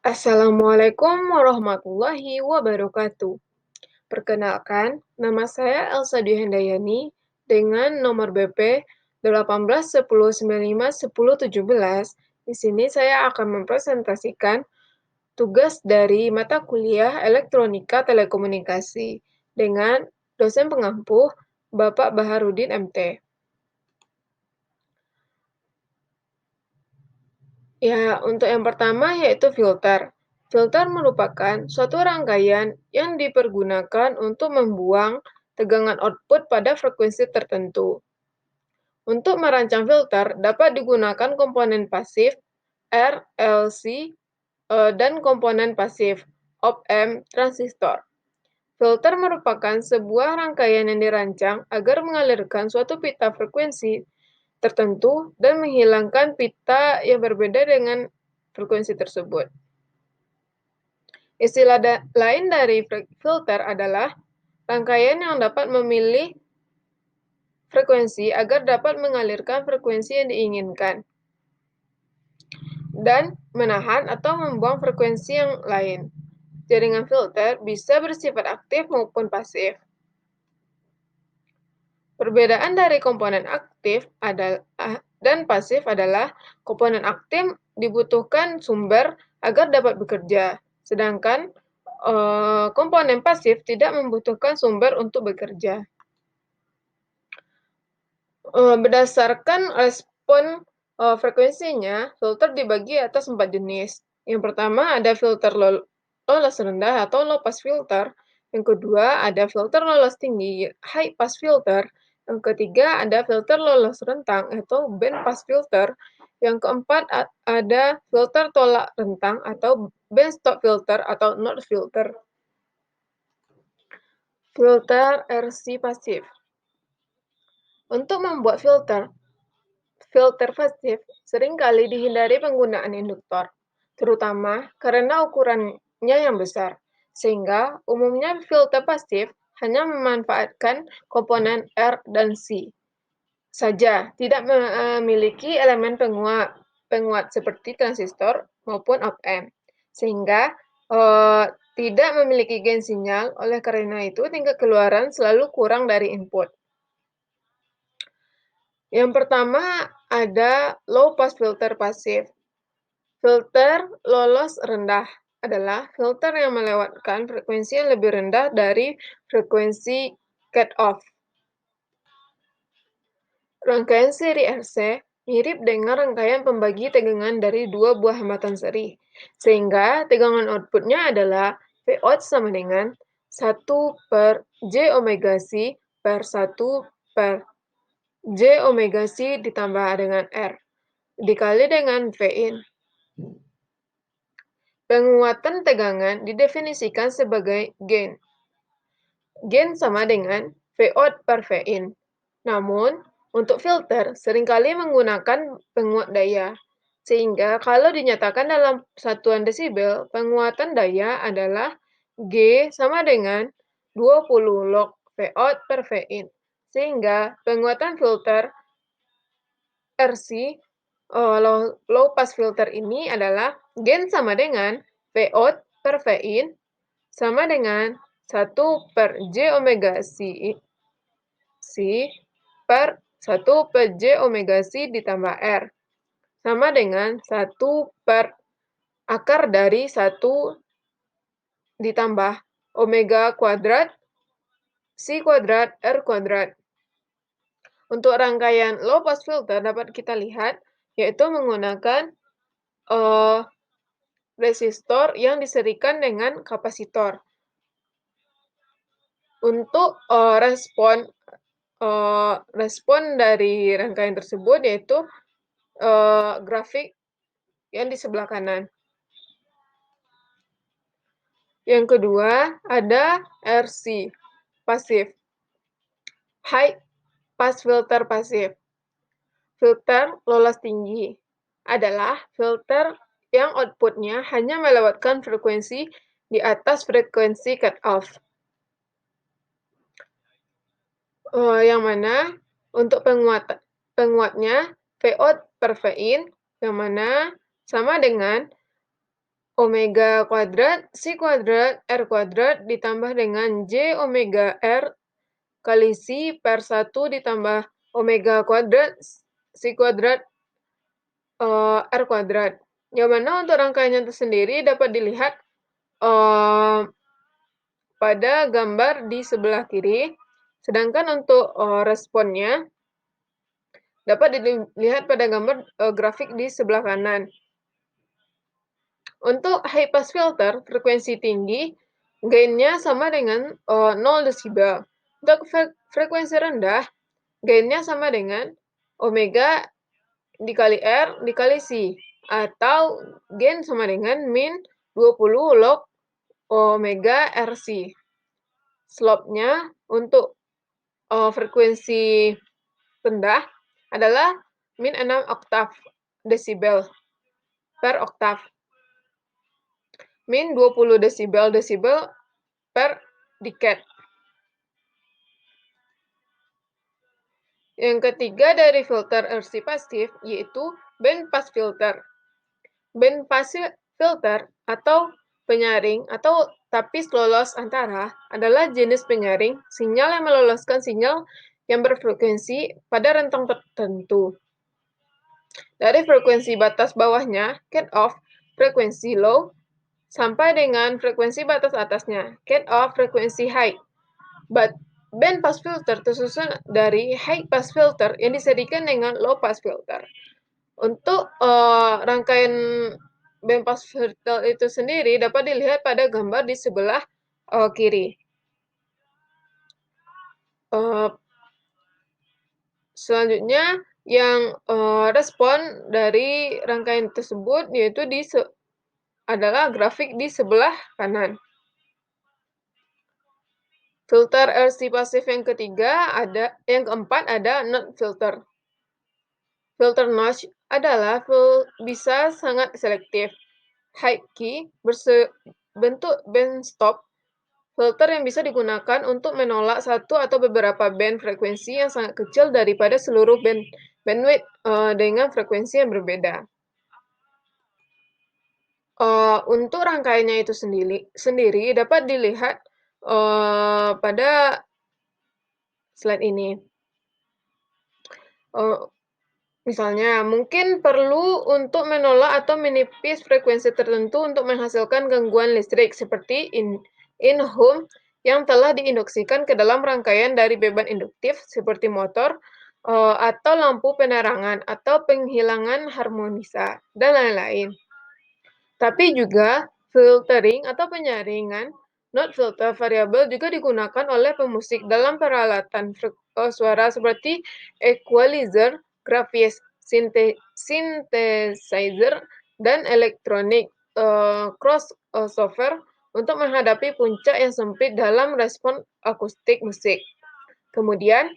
Assalamualaikum warahmatullahi wabarakatuh. Perkenalkan, nama saya Elsa Dwi dengan nomor BP 18 10 95 10 17. Di sini saya akan mempresentasikan tugas dari mata kuliah Elektronika Telekomunikasi dengan dosen pengampu Bapak Baharudin MT. Ya, untuk yang pertama yaitu filter. Filter merupakan suatu rangkaian yang dipergunakan untuk membuang tegangan output pada frekuensi tertentu. Untuk merancang filter dapat digunakan komponen pasif R, L, C, dan komponen pasif op-amp, transistor. Filter merupakan sebuah rangkaian yang dirancang agar mengalirkan suatu pita frekuensi tertentu dan menghilangkan pita yang berbeda dengan frekuensi tersebut. Istilah lain dari filter adalah rangkaian yang dapat memilih frekuensi agar dapat mengalirkan frekuensi yang diinginkan dan menahan atau membuang frekuensi yang lain. Jaringan filter bisa bersifat aktif maupun pasif. Perbedaan dari komponen aktif dan pasif adalah komponen aktif dibutuhkan sumber agar dapat bekerja, sedangkan komponen pasif tidak membutuhkan sumber untuk bekerja. Berdasarkan respon frekuensinya, filter dibagi atas 4 jenis. Yang pertama ada filter lolos rendah atau low pass filter. Yang kedua ada filter lolos tinggi, high pass filter. Yang ketiga ada filter lolos rentang atau band pass filter. Yang keempat ada filter tolak rentang atau band stop filter atau not filter. Filter RC pasif. Untuk membuat filter pasif seringkali dihindari penggunaan induktor, terutama karena ukurannya yang besar, sehingga umumnya filter pasif hanya memanfaatkan komponen R dan C saja, tidak memiliki elemen penguat seperti transistor maupun op-amp, sehingga tidak memiliki gain sinyal, oleh karena itu tingkat keluaran selalu kurang dari input. Yang pertama ada low pass filter pasif. Filter lolos rendah adalah filter yang melewatkan frekuensi yang lebih rendah dari frekuensi cut-off. Rangkaian seri RC mirip dengan rangkaian pembagi tegangan dari dua buah hambatan seri, sehingga tegangan outputnya adalah Vout sama dengan 1 per J omega C per 1 per J omega C ditambah dengan R, dikali dengan Vin. Penguatan tegangan didefinisikan sebagai gain. Gain sama dengan Vout per Vin. Namun, untuk filter seringkali menggunakan penguat daya, sehingga kalau dinyatakan dalam satuan desibel, penguatan daya adalah G sama dengan 20 log Vout per Vin. Sehingga penguatan filter RC low pass filter ini adalah gain sama dengan Vout per Vin sama dengan 1 per J omega C per 1 per J omega C ditambah R sama dengan 1 per akar dari 1 ditambah omega kuadrat C kuadrat R kuadrat. Untuk rangkaian low pass filter dapat kita lihat yaitu menggunakan resistor yang diserikan dengan kapasitor. Untuk respon dari rangkaian tersebut yaitu grafik yang di sebelah kanan. Yang kedua ada RC pasif, high pass filter pasif. Filter lolos tinggi adalah filter yang outputnya hanya melewatkan frekuensi di atas frekuensi cut-off. Yang mana untuk penguatnya Vout per Vin, yang mana sama dengan omega kuadrat C kuadrat R kuadrat ditambah dengan J omega R kali C per 1 ditambah omega kuadrat C kuadrat R kuadrat. Yang mana untuk rangkaiannya tersendiri dapat dilihat pada gambar di sebelah kiri, sedangkan untuk responnya dapat dilihat pada gambar grafik di sebelah kanan. Untuk high pass filter frekuensi tinggi, gainnya sama dengan 0 desibel. Untuk frekuensi rendah, gainnya sama dengan omega dikali R dikali C, atau gain sama dengan min 20 log omega RC. Slope-nya untuk frekuensi rendah adalah min 6 oktav desibel per oktav. Min 20 desibel per decade. Yang ketiga dari filter RC pasif yaitu band pass filter. Band pass filter atau penyaring atau tapis lolos antara adalah jenis penyaring sinyal yang meloloskan sinyal yang berfrekuensi pada rentang tertentu. Dari frekuensi batas bawahnya, cut off, frekuensi low, sampai dengan frekuensi batas atasnya, cut off, frekuensi high. Band pass filter tersusun dari high pass filter yang disediakan dengan low pass filter. Untuk rangkaian band pass filter itu sendiri dapat dilihat pada gambar di sebelah kiri. Selanjutnya, yang respon dari rangkaian tersebut yaitu adalah grafik di sebelah kanan. Filter RC pasif yang keempat ada notch filter. Filter notch adalah bisa sangat selektif. High key berbentuk band stop filter yang bisa digunakan untuk menolak satu atau beberapa band frekuensi yang sangat kecil daripada seluruh bandwidth dengan frekuensi yang berbeda. Untuk rangkaiannya itu sendiri dapat dilihat pada slide ini. Misalnya, mungkin perlu untuk menolak atau menipis frekuensi tertentu untuk menghasilkan gangguan listrik seperti in-home yang telah diinduksikan ke dalam rangkaian dari beban induktif seperti motor atau lampu penerangan atau penghilangan harmonisa, dan lain-lain. Tapi juga filtering atau penyaringan not filter variabel juga digunakan oleh pemusik dalam peralatan suara seperti equalizer, graphics, synthesizer, dan elektronik crossover untuk menghadapi puncak yang sempit dalam respon akustik musik. Kemudian,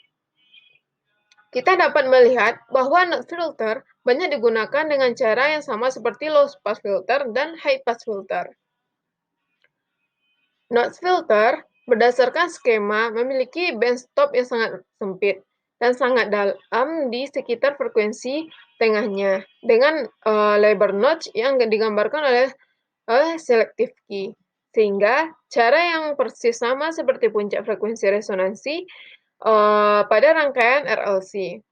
kita dapat melihat bahwa notch filter banyak digunakan dengan cara yang sama seperti low pass filter dan high pass filter. Notch filter berdasarkan skema memiliki band stop yang sangat sempit dan sangat dalam di sekitar frekuensi tengahnya dengan lebar notch yang digambarkan oleh selective key. Sehingga cara yang persis sama seperti puncak frekuensi resonansi pada rangkaian RLC.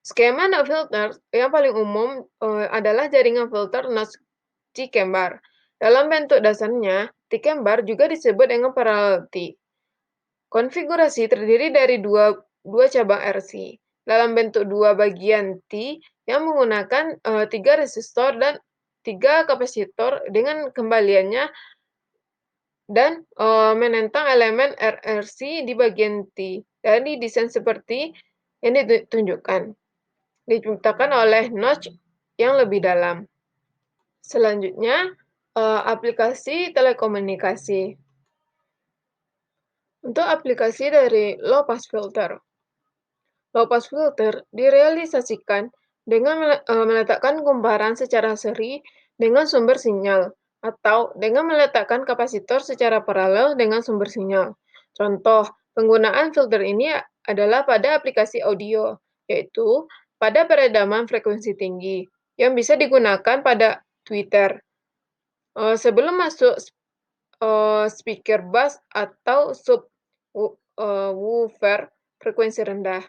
Skema notch filter yang paling umum adalah jaringan filter notch T-Camber. Dalam bentuk dasarnya, T-Camber juga disebut dengan parallel T. Konfigurasi terdiri dari dua cabang RC dalam bentuk dua bagian T yang menggunakan 3 resistor dan 3 kapasitor dengan kembaliannya dan menentang elemen RRC di bagian T dari desain seperti yang ditunjukkan, diciptakan oleh notch yang lebih dalam. Selanjutnya, aplikasi telekomunikasi. Untuk aplikasi dari low pass filter. Low pass filter direalisasikan dengan meletakkan kumparan secara seri dengan sumber sinyal atau dengan meletakkan kapasitor secara paralel dengan sumber sinyal. Contoh penggunaan filter ini adalah pada aplikasi audio, yaitu pada peredaman frekuensi tinggi yang bisa digunakan pada Twitter Sebelum masuk speaker bass atau subwoofer frekuensi rendah.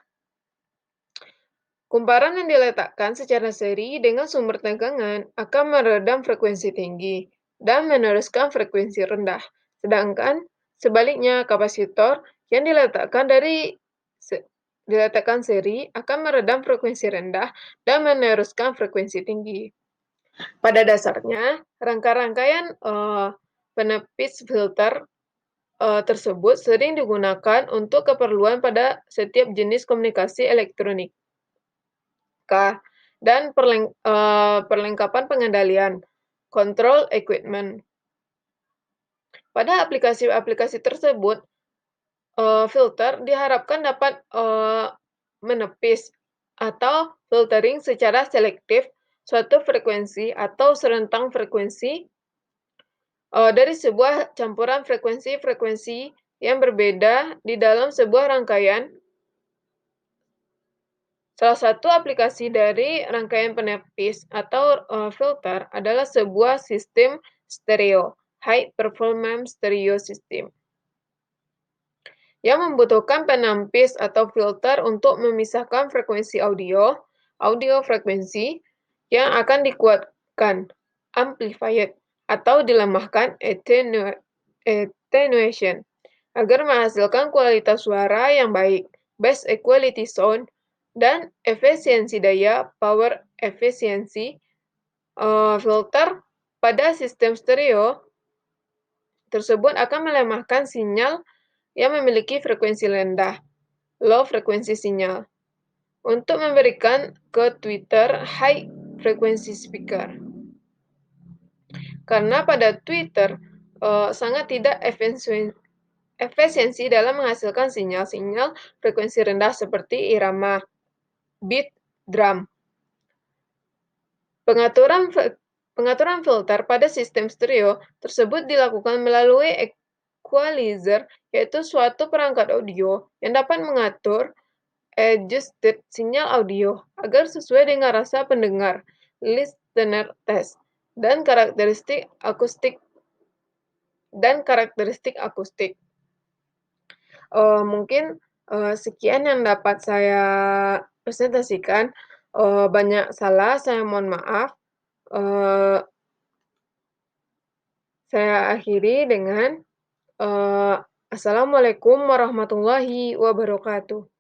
Kumparan yang diletakkan secara seri dengan sumber tegangan akan meredam frekuensi tinggi dan meneruskan frekuensi rendah. Sedangkan sebaliknya, kapasitor yang diletakkan seri akan meredam frekuensi rendah dan meneruskan frekuensi tinggi. Pada dasarnya, rangkaian penepis filter tersebut sering digunakan untuk keperluan pada setiap jenis komunikasi elektronika dan perlengkapan pengendalian control equipment. Pada aplikasi-aplikasi tersebut, filter diharapkan dapat menepis atau filtering secara selektif suatu frekuensi atau serentang frekuensi dari sebuah campuran frekuensi-frekuensi yang berbeda di dalam sebuah rangkaian. Salah satu aplikasi dari rangkaian penepis atau filter adalah sebuah sistem stereo, high performance stereo system, yang membutuhkan penepis atau filter untuk memisahkan frekuensi audio frekuensi yang akan dikuatkan, amplified, atau dilemahkan, attenuation, agar menghasilkan kualitas suara yang baik, bass equality sound, dan efisiensi daya, power efisiensi. Filter pada sistem stereo tersebut akan melemahkan sinyal yang memiliki frekuensi rendah, low frekuensi sinyal, untuk memberikan ke Twitter high frequency speaker. Karena pada Twitter sangat tidak efisiensi dalam menghasilkan sinyal-sinyal frekuensi rendah seperti irama, beat, drum. Pengaturan filter pada sistem stereo tersebut dilakukan melalui equalizer, yaitu suatu perangkat audio yang dapat mengatur adjusted sinyal audio agar sesuai dengan rasa pendengar, listener taste, dan karakteristik akustik. Mungkin sekian yang dapat saya presentasikan. Banyak salah, saya mohon maaf. Saya akhiri dengan Assalamualaikum warahmatullahi wabarakatuh.